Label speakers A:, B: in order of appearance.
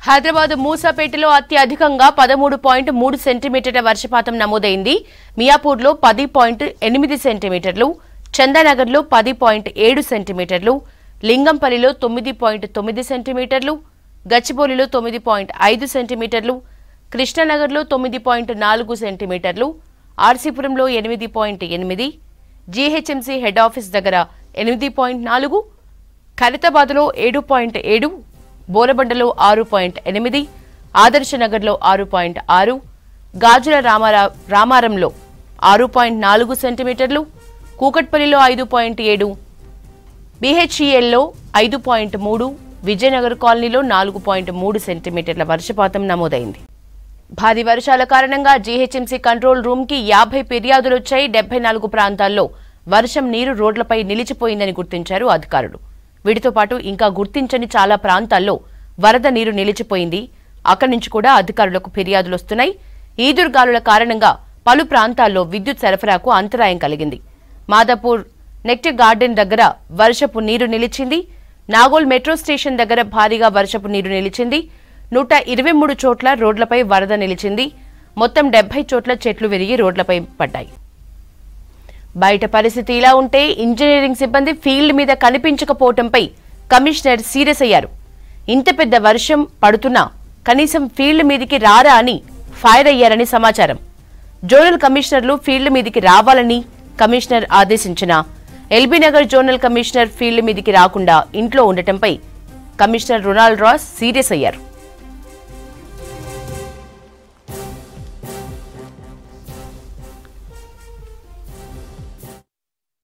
A: హైదరాబాద్ మూసాపేటలో అత్యధికంగా 13.3 సెంటీమీటర్ల వర్షపాతం నమోదైంది. మియాపూర్లో 10.8 సెంటీమీటర్లు, చందానగర్లో 10.7 సెంటీమీటర్లు, లింగంపల్లిలో 9.9 సెంటీమీటర్లు, గచ్చిబౌలిలో 9.5 సెంటీమీటర్లు, కృష్ణానగర్లో 9.4 సెంటీమీటర్లు, ఆర్సీపురంలో 8.8, జీహెచ్ఎంసీ హెడ్ ఆఫీస్ దగ్గర 8.4, ఖైరతాబాద్లో 7.7, బోరబండలో 6.8, ఆదర్శనగర్లో 6.6, గాజుల రామారంలో 6.4 సెంటీమీటర్లు, కూకట్పల్లిలో 5.7, బీహెచ్ఈఎల్లో 5.3, విజయనగర్ కాలనీలో 4.3 సెంటీమీటర్ల వర్షపాతం నమోదైంది. భారీ వర్షాల కారణంగా జీహెచ్ఎంసీ కంట్రోల్ రూమ్ కి 50 ఫిర్యాదులొచ్చాయి. 74 ప్రాంతాల్లో వర్షం నీరు రోడ్లపై నిలిచిపోయిందని గుర్తించారు అధికారులు. వీటితో పాటు ఇంకా గుర్తించని చాలా ప్రాంతాల్లో వరద నీరు నిలిచిపోయింది. అక్కడి నుంచి కూడా అధికారులకు ఫిర్యాదులొస్తున్నాయి. ఈదురుగాలుల కారణంగా పలు ప్రాంతాల్లో విద్యుత్ సరఫరాకు అంతరాయం కలిగింది. మాదాపూర్ నెక్ట్ గార్డెన్ దగ్గర వర్షపు నీరు నిలిచింది. నాగోల్ మెట్రో స్టేషన్ దగ్గర భారీగా వర్షపు నీరు నిలిచింది. 123 చోట్ల రోడ్లపై వరద నిలిచింది. మొత్తం 70 చోట్ల చెట్లు విరిగి రోడ్లపై పడ్డాయి. బయట పరిస్థితి ఇలా ఉంటే ఇంజనీరింగ్ సిబ్బంది ఫీల్డ్ మీద కనిపించకపోవడంపై కమిషనర్ సీరియస్ అయ్యారు. ఇంత పెద్ద వర్షం పడుతున్నా కనీసం ఫీల్డ్ మీదికి రారా అని ఫైర్ అయ్యారని సమాచారం. జోనల్ కమిషనర్లు ఫీల్డ్ మీదికి రావాలని కమిషనర్ ఆదేశించినా ఎల్బీనగర్ జోనల్ కమిషనర్ ఫీల్డ్ మీదికి రాకుండా ఇంట్లో ఉండటంపై కమిషనర్ రొనాల్డ్ రాస్ సీరియస్ అయ్యారు.